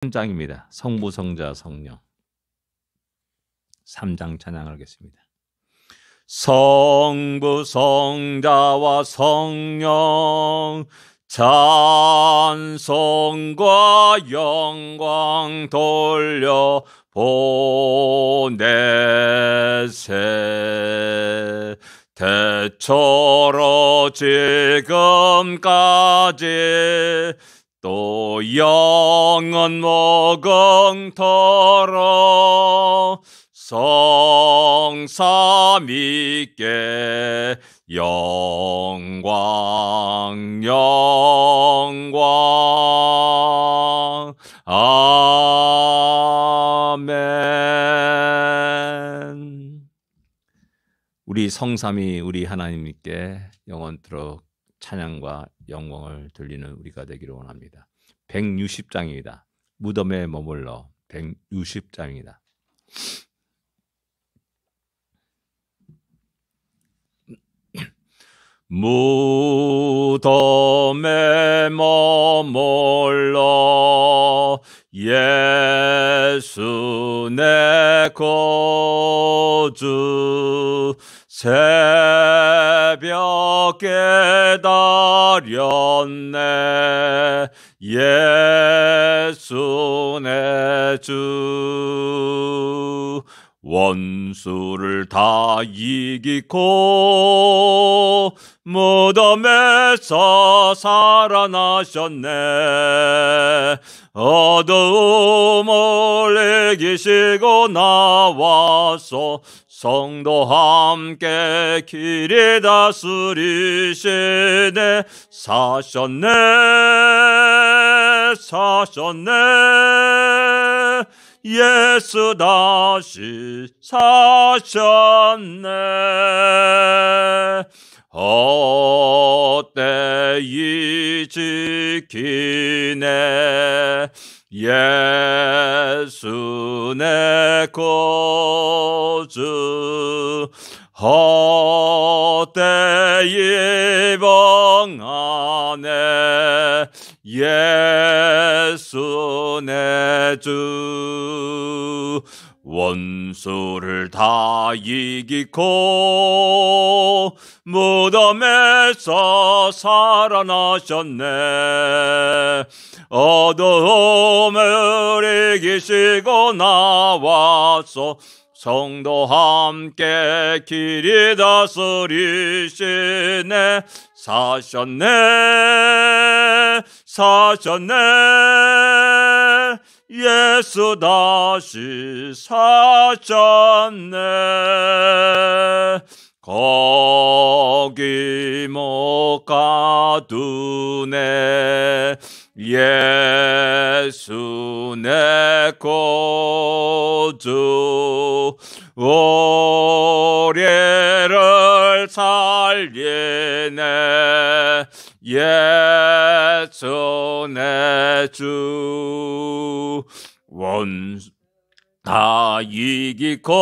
3장입니다. 성부, 성자, 성령. 3장 찬양하겠습니다. 성부, 성자와 성령 찬송과 영광 돌려 보내세. 대처로 지금까지 또 영원 무궁토록 성삼위께 영광 영광. 아멘. 우리 성삼위 우리 하나님께 영원토록 찬양과 영광을 돌리는 우리가 되기를 원합니다. 160장입니다. 무덤에 머물러 160장입니다. 무덤에 머물러 예수 내 구주 새벽 깨달았네. 예수 내 주 원수를 다 이기고 무덤에서 살아나셨네. 어두움을 이기시고 나와서 성도 함께 길이 다스리시네. 사셨네 사셨네. 예수 다시 사셨네. 헛되이 지키네. 예수 내 구주 헛되이 봉하네. 예수 내 주 원수를 다 이기고 무덤에서 살아나셨네. 어두움을 이기시고 나와서 성도 함께 길이 다스리시네. 사셨네 사셨네. 예수 다시 사셨네. 거기 못 가두네. 예수 내 구주 우리를 살리네. 예수 내 주 원수 다 이기고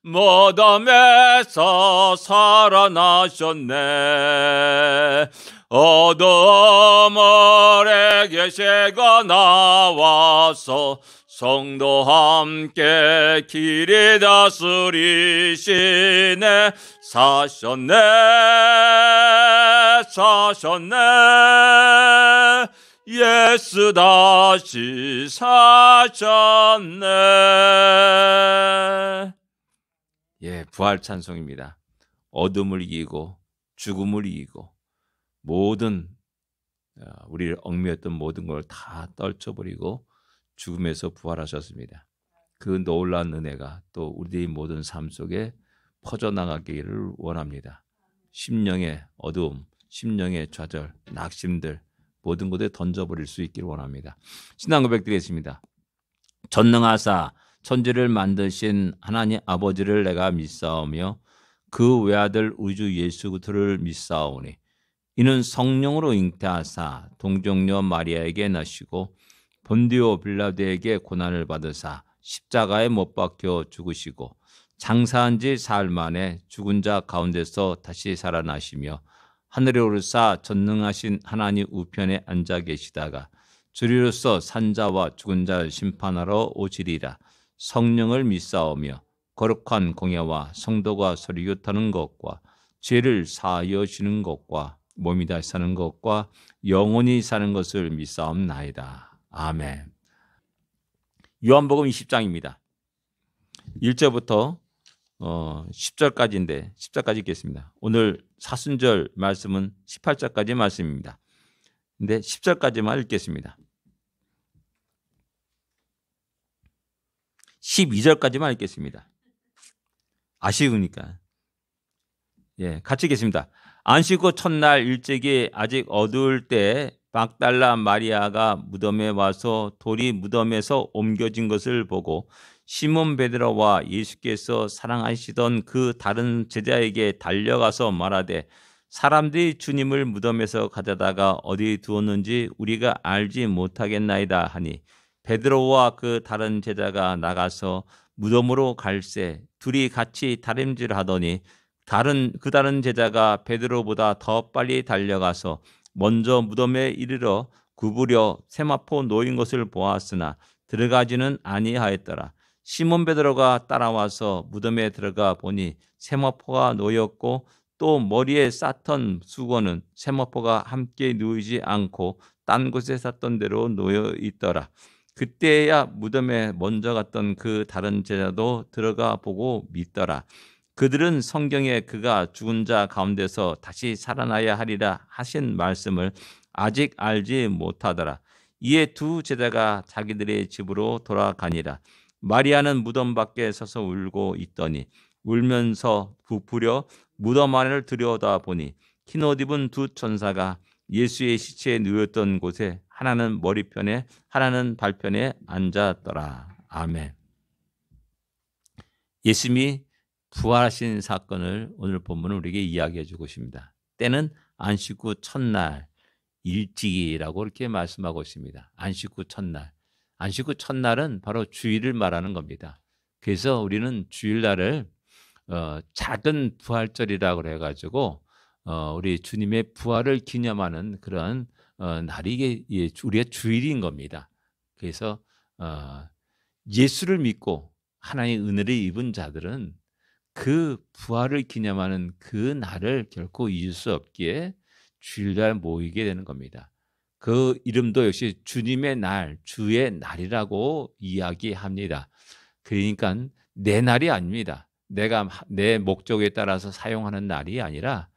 무덤에서 살아나셨네. 어둠을 이기시고 나와서 성도 함께 길이 다스리시네. 사셨네 사셨네. 예수 다시 사셨네. 예, 부활 찬송입니다. 어둠을 이기고 죽음을 이기고 모든 우리를 얽매였던 모든 걸 다 떨쳐버리고 죽음에서 부활하셨습니다. 그 놀라운 은혜가 또 우리의 모든 삶 속에 퍼져나가기를 원합니다. 심령의 어두움, 심령의 좌절, 낙심들 모든 곳에 던져버릴 수 있기를 원합니다. 신앙 고백드리겠습니다. 전능하사 천지를 만드신 하나님 아버지를 내가 믿사오며 그 외아들 우주 예수 그리스도를 믿사오니 이는 성령으로 잉태하사 동정녀 마리아에게 나시고 본디오 빌라도에게 고난을 받으사 십자가에 못 박혀 죽으시고 장사한 지 사흘 만에 죽은 자 가운데서 다시 살아나시며 하늘에 오르사 전능하신 하나님 우편에 앉아 계시다가 주리로서 산자와 죽은 자를 심판하러 오시리라. 성령을 믿사오며 거룩한 공예와 성도가 서리교타는 것과 죄를 사하여 주는 것과 몸이 다시 사는 것과 영원히 사는 것을 믿사옵나이다. 아멘. 요한복음 20장입니다. 1절부터 10절까지인데 10절까지 읽겠습니다. 오늘 사순절 말씀은 18절까지 말씀입니다. 근데 10절까지만 읽겠습니다. 12절까지만 읽겠습니다. 아쉬우니까. 예, 같이 읽겠습니다. 안식 후 첫날 일찍이 아직 어두울 때 막달라 마리아가 무덤에 와서 돌이 무덤에서 옮겨진 것을 보고 시몬 베드로와 예수께서 사랑하시던 그 다른 제자에게 달려가서 말하되 사람들이 주님을 무덤에서 가져다가 어디 두었는지 우리가 알지 못하겠나이다 하니 베드로와 그 다른 제자가 나가서 무덤으로 갈새 둘이 같이 다림질하더니 다른 제자가 베드로보다 더 빨리 달려가서 먼저 무덤에 이르러 구부려 세마포 놓인 것을 보았으나 들어가지는 아니하였더라. 시몬 베드로가 따라와서 무덤에 들어가 보니 세마포가 놓였고 또 머리에 쌓던 수건은 세마포가 함께 누이지 않고 딴 곳에 쌌던 대로 놓여 있더라. 그때야 무덤에 먼저 갔던 그 다른 제자도 들어가 보고 믿더라. 그들은 성경에 그가 죽은 자 가운데서 다시 살아나야 하리라 하신 말씀을 아직 알지 못하더라. 이에 두 제자가 자기들의 집으로 돌아가니라. 마리아는 무덤 밖에 서서 울고 있더니 울면서 부풀여 무덤 안을 들여다보니 흰옷 입은 두 천사가 예수의 시체에 누웠던 곳에 하나는 머리편에 하나는 발편에 앉았더라. 아멘. 예수님이 부활하신 사건을 오늘 본문은 우리에게 이야기해 주고 있습니다. 때는 안식 후 첫날 일찍이라고 이렇게 말씀하고 있습니다. 안식 후 첫날. 안식 후 첫날은 바로 주일을 말하는 겁니다. 그래서 우리는 주일날을 작은 부활절이라고 해가지고 우리 주님의 부활을 기념하는 그런 날이 우리의 주일인 겁니다. 그래서 예수를 믿고 하나님의 은혜를 입은 자들은 그 부활을 기념하는 그 날을 결코 잊을 수 없기에 주일날 모이게 되는 겁니다. 그 이름도 역시 주님의 날, 주의 날이라고 이야기합니다. 그러니까 내 날이 아닙니다. 내가 내 목적에 따라서 사용하는 날이 아니라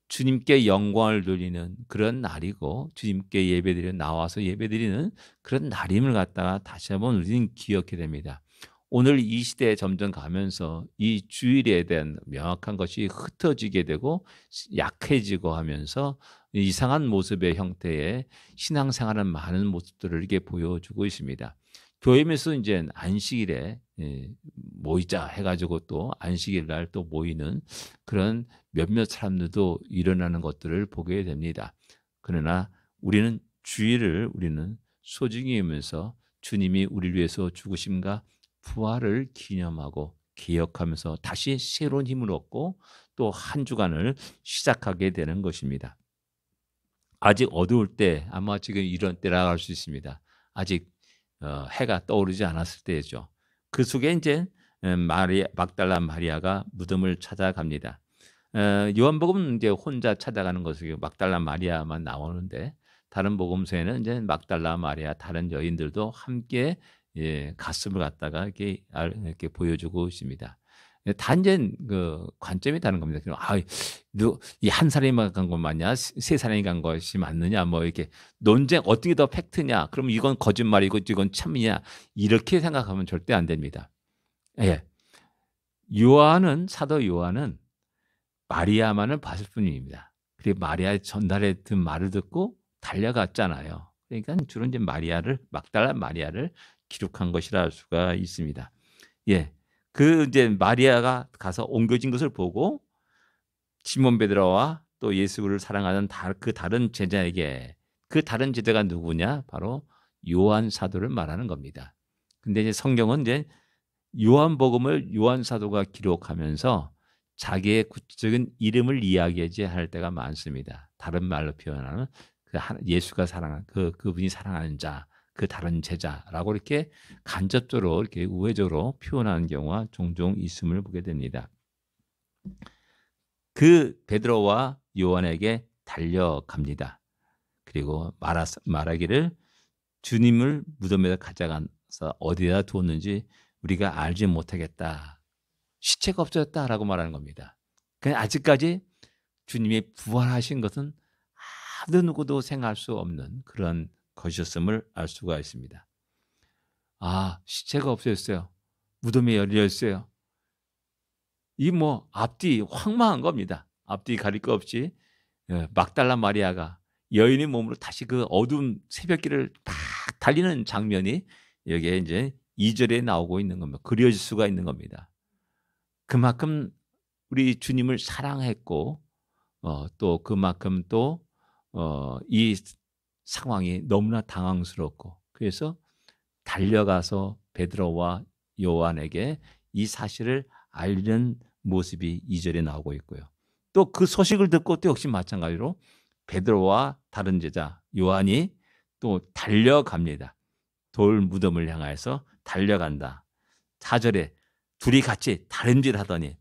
주님께 영광을 돌리는 그런 날이고 주님께 예배드리는 나와서 예배드리는 그런 날임을 갖다가 다시 한번 우리는 기억해야 됩니다. 오늘 이 시대에 점점 가면서 이 주일에 대한 명확한 것이 흩어지게 되고 약해지고 하면서 이상한 모습의 형태의 신앙생활은 많은 모습들을 이렇게 보여주고 있습니다. 교회에서 이제 안식일에 모이자 해가지고 또 안식일 날 또 모이는 그런 몇몇 사람들도 일어나는 것들을 보게 됩니다. 그러나 우리는 주일을 우리는 소중히 여기면서 주님이 우리를 위해서 죽으심과 부활을 기념하고 기억하면서 다시 새로운 힘을 얻고 또 한 주간을 시작하게 되는 것입니다. 아직 어두울 때 아마 지금 이런 때라고 할 수 있습니다. 아직 해가 떠오르지 않았을 때죠. 그 속에 이제 막달라 마리아가 무덤을 찾아갑니다. 요한복음은 이제 혼자 찾아가는 것이 막달라 마리아만 나오는데 다른 복음서에는 이제 막달라 마리아 다른 여인들도 함께 가슴을 갖다가 이렇게 보여주고 있습니다. 단지 그 관점이 다른 겁니다. 이 한 사람이 간 것 맞냐? 세 사람이 간 것이 맞느냐? 뭐 이렇게 논쟁 어떻게 더 팩트냐? 그럼 이건 거짓말이고 이건 참이냐? 이렇게 생각하면 절대 안 됩니다. 예. 사도 요한은 마리아만을 봤을 뿐입니다. 그리고 마리아의 전달에 든 말을 듣고 달려갔잖아요. 그러니까 주로 이제 막달라 마리아를 기록한 것이라 할 수가 있습니다. 예. 그 이제 마리아가 가서 옮겨진 것을 보고 시몬 베드로와 또 예수를 사랑하는 그 다른 제자에게 그 다른 제자가 누구냐? 바로 요한 사도를 말하는 겁니다. 근데 이제 성경은 이제 요한복음을 요한 사도가 기록하면서 자기의 구체적인 이름을 이야기하지 할 때가 많습니다. 다른 말로 표현하는 예수가 사랑하는 그분이 사랑하는 자 그 다른 제자라고 이렇게 간접적으로 이렇게 우회적으로 표현하는 경우가 종종 있음을 보게 됩니다. 그 베드로와 요한에게 달려갑니다. 그리고 말하기를 주님을 무덤에서 가져가서 어디다 두었는지 우리가 알지 못하겠다. 시체가 없어졌다라고 말하는 겁니다. 그냥 아직까지 주님이 부활하신 것은 아무 누구도 생각할 수 없는 그런 것이었음을 알 수가 있습니다. 아, 시체가 없어졌어요. 무덤이 열려 있어요. 이 뭐 앞뒤 황망한 겁니다. 앞뒤 가릴 거 없이 막달라 마리아가 여인의 몸으로 다시 그 어두운 새벽길을 막 달리는 장면이 여기에 이제 2절에 나오고 있는 겁니다. 그려질 수가 있는 겁니다. 그만큼 우리 주님을 사랑했고 또 그만큼 또 이 상황이 너무나 당황스럽고 그래서 달려가서 베드로와 요한에게 이 사실을 알리는 모습이 2절에 나오고 있고요. 또 그 소식을 듣고 또 역시 마찬가지로 베드로와 다른 제자 요한이 또 달려갑니다. 돌 무덤을 향해서 달려간다. 4절에 둘이 같이 다름질하더니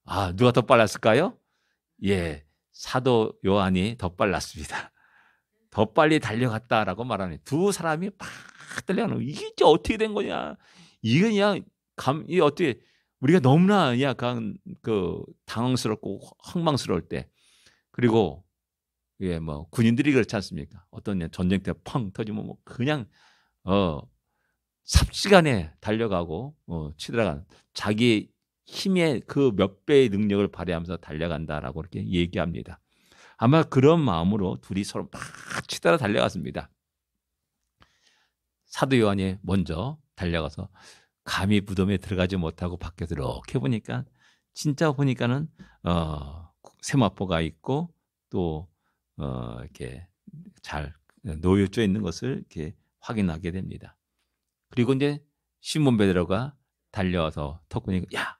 아, 누가 더 빨랐을까요? 예, 사도 요한이 더 빨랐습니다. 더 빨리 달려갔다라고 말하는 두 사람이 막 달려가는 이게 어떻게 된 거냐? 이게 그냥 이 어떻게 우리가 너무나 약간 그 당황스럽고 황망스러울 때 그리고 예, 뭐 군인들이 그렇지 않습니까? 어떤 전쟁 때 펑 터지면 뭐 그냥 삽시간에 달려가고 치들어간 자기 힘의 그 몇 배의 능력을 발휘하면서 달려간다라고 이렇게 얘기합니다. 아마 그런 마음으로 둘이 서로 막 치달아 달려갔습니다. 사도 요한이 먼저 달려가서 감히 무덤에 들어가지 못하고 밖에서 이렇게 보니까 진짜 보니까는 세마포가 있고 또 이렇게 잘 놓여져 있는 것을 이렇게 확인하게 됩니다. 그리고 이제 시몬 베드로가 달려와서 턱구니 야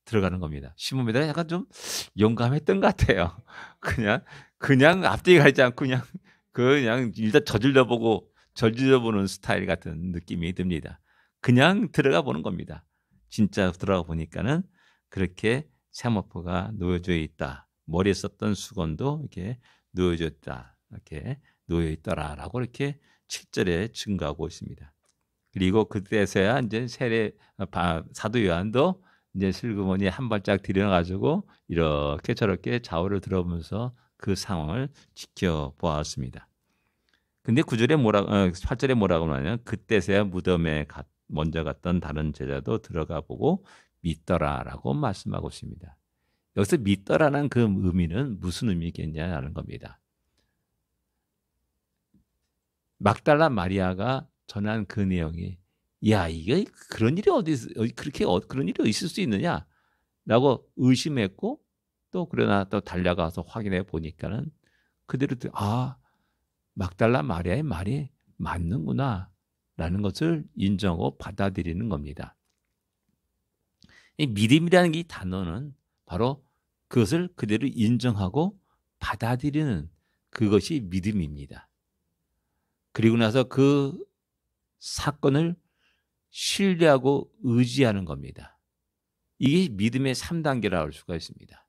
들어가는 겁니다. 시몬 베드로가 약간 좀 용감했던 것 같아요. 그냥 앞뒤에 가지 않고 그냥 일단 저질러 보는 스타일 같은 느낌이 듭니다. 그냥 들어가 보는 겁니다. 진짜 들어가 보니까는 그렇게 세마포가 놓여져 있다. 머리에 썼던 수건도 이렇게 놓여져 있다. 이렇게 놓여 있더라라고 이렇게 7절에 증거하고 있습니다. 그리고 그때서야 이제 사도 요한도 이제 슬그머니 한 발짝 들여가지고 이렇게 저렇게 좌우를 들어보면서 그 상황을 지켜보았습니다. 근데 8절에 뭐라고 하냐면 그때서야 무덤에 먼저 갔던 다른 제자도 들어가 보고 믿더라라고 말씀하고 있습니다. 여기서 믿더라는 그 의미는 무슨 의미겠냐는 겁니다. 막달라 마리아가 전한 그 내용이 야 이게 그런 일이 그런 일이 있을 수 있느냐라고 의심했고 또 그러나 또 달려가서 확인해 보니까는 그대로 막달라 마리아의 말이 맞는구나라는 것을 인정하고 받아들이는 겁니다. 이 믿음이라는 이 단어는 바로 그것을 그대로 인정하고 받아들이는 그것이 믿음입니다. 그리고 나서 그 사건을 신뢰하고 의지하는 겁니다. 이게 믿음의 3단계라고 할 수가 있습니다.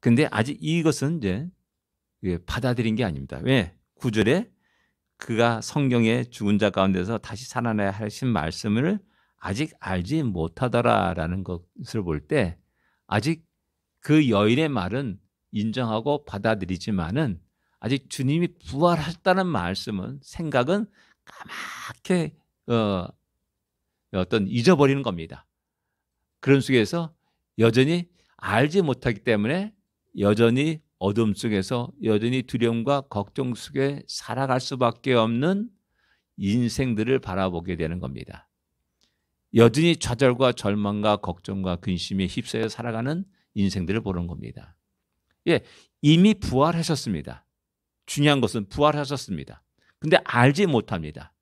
근데 아직 이것은 이제 받아들인 게 아닙니다. 왜? 9절에 그가 성경의 죽은 자 가운데서 다시 살아나야 하신 말씀을 아직 알지 못하더라라는 것을 볼 때 아직 그 여인의 말은 인정하고 받아들이지만은 아직 주님이 부활하셨다는 말씀은 생각은 까맣게 잊어버리는 겁니다. 그런 속에서 여전히 알지 못하기 때문에 여전히 어둠 속에서 여전히 두려움과 걱정 속에 살아갈 수밖에 없는 인생들을 바라보게 되는 겁니다. 여전히 좌절과 절망과 걱정과 근심에 휩싸여 살아가는 인생들을 보는 겁니다. 예, 이미 부활하셨습니다. 중요한 것은 부활하셨습니다. 근데 알지 못합니다.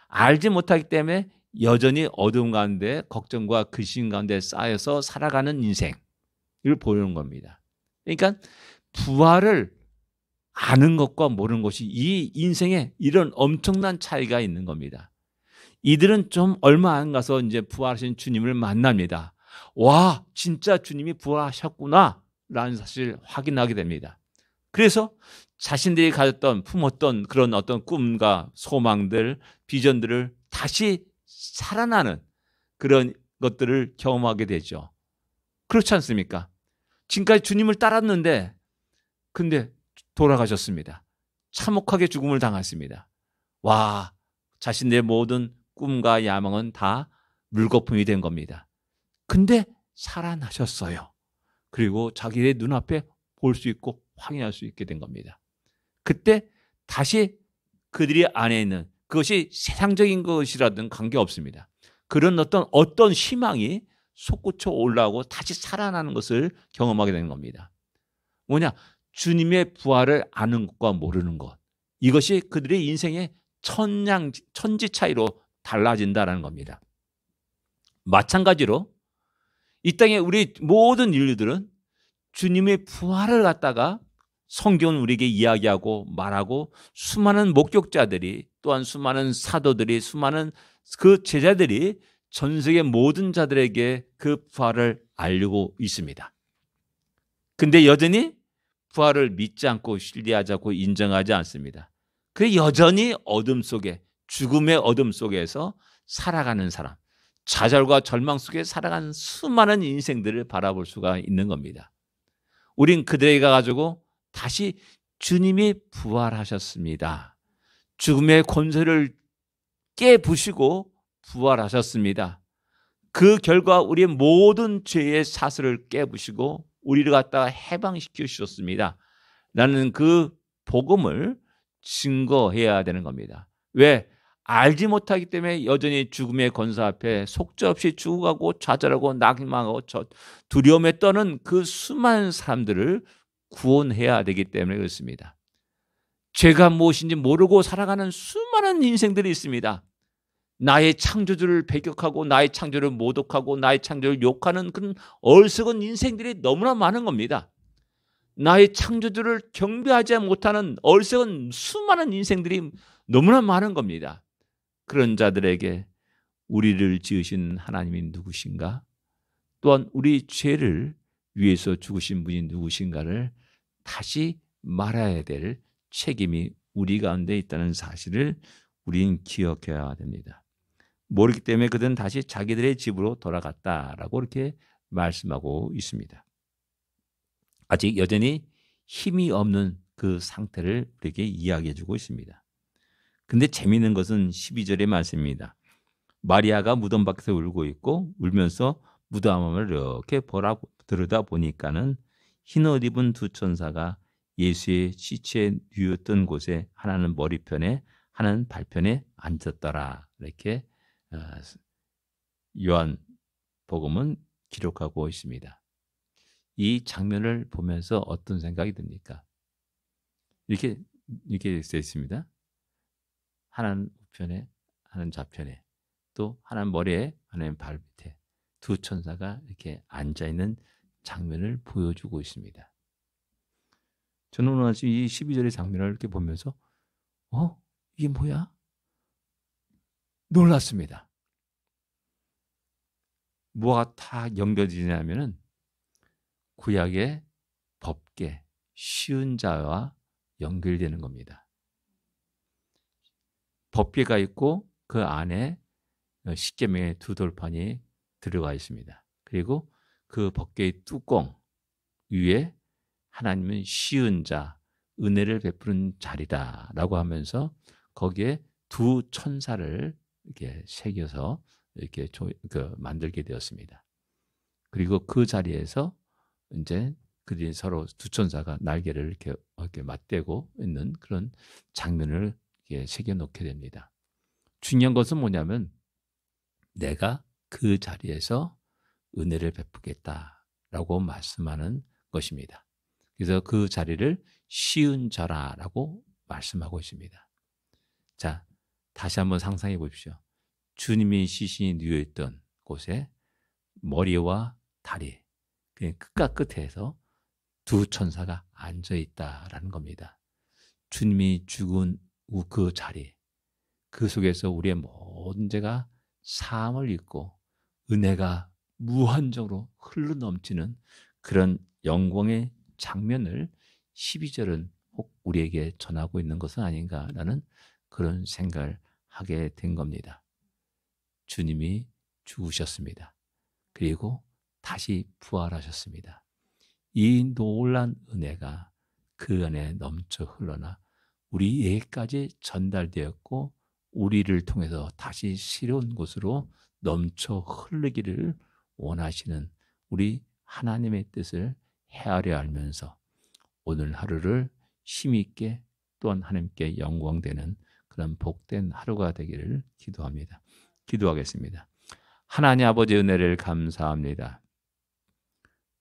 알지 못하기 때문에 여전히 어두운 가운데 걱정과 근심 가운데 쌓여서 살아가는 인생을 보이는 겁니다. 그러니까 부활을 아는 것과 모르는 것이 이 인생에 이런 엄청난 차이가 있는 겁니다. 이들은 좀 얼마 안 가서 이제 부활하신 주님을 만납니다. 와, 진짜 주님이 부활하셨구나 라는 사실을 확인하게 됩니다. 그래서 자신들이 가졌던 품었던 그런 어떤 꿈과 소망들, 비전들을 다시 살아나는 그런 것들을 경험하게 되죠. 그렇지 않습니까? 지금까지 주님을 따랐는데 근데 돌아가셨습니다. 참혹하게 죽음을 당했습니다. 와, 자신의 모든 꿈과 야망은 다 물거품이 된 겁니다. 근데 살아나셨어요. 그리고 자기의 눈앞에 볼 수 있고 확인할 수 있게 된 겁니다. 그때 다시 그들이 안에 있는 그것이 세상적인 것이라든 관계없습니다. 그런 어떤 희망이 솟구쳐 올라오고 다시 살아나는 것을 경험하게 되는 겁니다. 뭐냐? 주님의 부활을 아는 것과 모르는 것. 이것이 그들의 인생의 천지 차이로 달라진다는 겁니다. 마찬가지로 이 땅에 우리 모든 인류들은 주님의 부활을 갖다가 성경은 우리에게 이야기하고 말하고 수많은 목격자들이 또한 수많은 사도들이 수많은 그 제자들이 전 세계 모든 자들에게 그 부활을 알리고 있습니다. 근데 여전히 부활을 믿지 않고 신뢰하지 않고 인정하지 않습니다. 그 여전히 어둠 속에 죽음의 어둠 속에서 살아가는 사람, 좌절과 절망 속에 살아가는 수많은 인생들을 바라볼 수가 있는 겁니다. 우린 그들에게 가가지고 다시 주님이 부활하셨습니다. 죽음의 권세를 깨부시고 부활하셨습니다. 그 결과 우리의 모든 죄의 사슬을 깨부시고 우리를 갖다가 해방시켜 주셨습니다. 라는 그 복음을 증거해야 되는 겁니다. 왜? 알지 못하기 때문에 여전히 죽음의 권세 앞에 속절없이 죽어가고 좌절하고 낙망하고 두려움에 떠는 그 수많은 사람들을 구원해야 되기 때문에 그렇습니다. 죄가 무엇인지 모르고 살아가는 수많은 인생들이 있습니다. 나의 창조주를 배격하고 나의 창조를 모독하고 나의 창조를 욕하는 그런 어리석은 인생들이 너무나 많은 겁니다. 나의 창조주를 경배하지 못하는 어리석은 수많은 인생들이 너무나 많은 겁니다. 그런 자들에게 우리를 지으신 하나님이 누구신가? 또한 우리 죄를 위해서 죽으신 분이 누구신가를 다시 말해야 될 책임이 우리 가운데 있다는 사실을 우리는 기억해야 됩니다. 모르기 때문에 그들은 다시 자기들의 집으로 돌아갔다라고 이렇게 말씀하고 있습니다. 아직 여전히 힘이 없는 그 상태를 우리에게 이야기해 주고 있습니다. 근데 재미있는 것은 12절의 말씀입니다. 마리아가 무덤 밖에서 울고 있고 울면서 무덤을 이렇게 들여다 보니까는 흰옷 입은 두 천사가 예수의 시체에 누웠던 곳에 하나는 머리편에 하나는 발편에 앉았더라. 이렇게 요한복음은 기록하고 있습니다. 이 장면을 보면서 어떤 생각이 듭니까? 이렇게 되어 있습니다. 하나는 우편에, 하나는 좌편에, 또 하나는 머리에, 하나는 발 밑에 두 천사가 이렇게 앉아 있는 장면을 보여주고 있습니다. 저는 오늘 아침 이 12절의 장면을 이렇게 보면서 이게 뭐야? 놀랐습니다. 뭐가 다 연결되냐면은 구약의 법계, 쉬운 자와 연결되는 겁니다. 법계가 있고 그 안에 십계명의 두 돌판이 들어가 있습니다. 그리고 그 법계의 뚜껑 위에 하나님은 쉬운 자, 은혜를 베푸는 자리다라고 하면서 거기에 두 천사를 이렇게 새겨서 이렇게 만들게 되었습니다. 그리고 그 자리에서 이제 그들이 서로 두 천사가 날개를 이렇게 맞대고 있는 그런 장면을 이렇게 새겨놓게 됩니다. 중요한 것은 뭐냐면 내가 그 자리에서 은혜를 베푸겠다라고 말씀하는 것입니다. 그래서 그 자리를 쉬운 자라라고 말씀하고 있습니다. 자, 다시 한번 상상해 보십시오. 주님이 시신이 누워있던 곳에 머리와 다리, 그냥 끝과 끝에서 두 천사가 앉아있다라는 겁니다. 주님이 죽은 그 자리, 그 속에서 우리의 모든 죄가 사함을 입고 은혜가 무한정으로 흘러넘치는 그런 영광의 장면을 12절은 혹 우리에게 전하고 있는 것은 아닌가라는 그런 생각을 하게 된 겁니다. 주님이 죽으셨습니다. 그리고 다시 부활하셨습니다. 이 놀란 은혜가 그 안에 넘쳐 흘러나 우리에게까지 전달되었고 우리를 통해서 다시 새로운 곳으로 넘쳐 흐르기를 원하시는 우리 하나님의 뜻을 헤아려 알면서 오늘 하루를 힘있게 또한 하나님께 영광되는 그런 복된 하루가 되기를 기도합니다. 기도하겠습니다. 하나님 아버지 은혜를 감사합니다.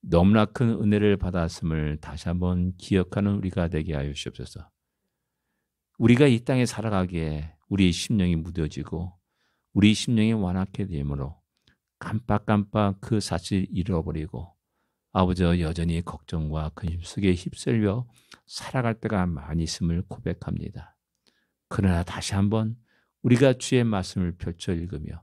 너무나 큰 은혜를 받았음을 다시 한번 기억하는 우리가 되게 하여 주옵소서. 우리가 이 땅에 살아가기에 우리 심령이 무뎌지고 우리 심령이 완악해 되므로 깜빡깜빡 그 사실을 잃어버리고 아버지 여전히 걱정과 근심 속에 휩쓸려 살아갈 때가 많이 있음을 고백합니다. 그러나 다시 한번 우리가 주의 말씀을 펼쳐 읽으며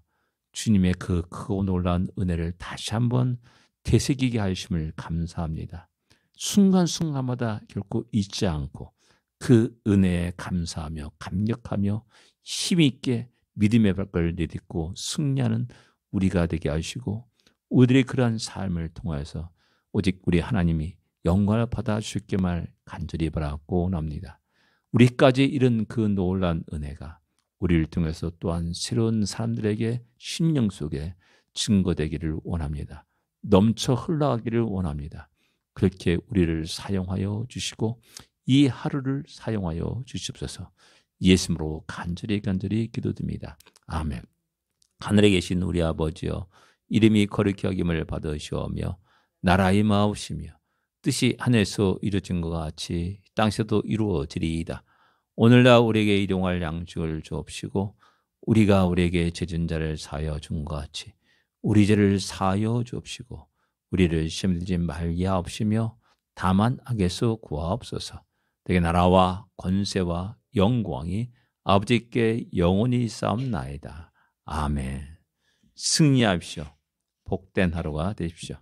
주님의 그 크고 놀라운 은혜를 다시 한번 되새기게 하심을 감사합니다. 순간순간마다 결코 잊지 않고 그 은혜에 감사하며 감격하며 힘있게 믿음의 발걸음을 내딛고 승리하는 우리가 되게 하시고 우리들의 그러한 삶을 통하여서 오직 우리 하나님이 영광을 받아주시기를 간절히 바라고 원합니다. 우리까지 이른 그 놀라운 은혜가 우리를 통해서 또한 새로운 사람들에게 심령 속에 증거되기를 원합니다. 넘쳐 흘러가기를 원합니다. 그렇게 우리를 사용하여 주시고 이 하루를 사용하여 주시옵소서. 예수님으로 간절히 기도드립니다. 아멘. 하늘에 계신 우리 아버지여, 이름이 거룩히 여김을 받으시오며 나라 임하옵시며 뜻이 하늘에서 이루어진 것 같이 땅에서도 이루어지리이다. 오늘날 우리에게 일용할 양식을 주옵시고 우리가 우리에게 죄진 자를 사하여 준 것 같이 우리 죄를 사하여 주옵시고 우리를 시험에 들지 말게 하옵시며 다만 악에서 구하옵소서. 되게 나라와 권세와 영광이 아버지께 영원히 싸움나이다. 아멘. 승리하십시오. 복된 하루가 되십시오.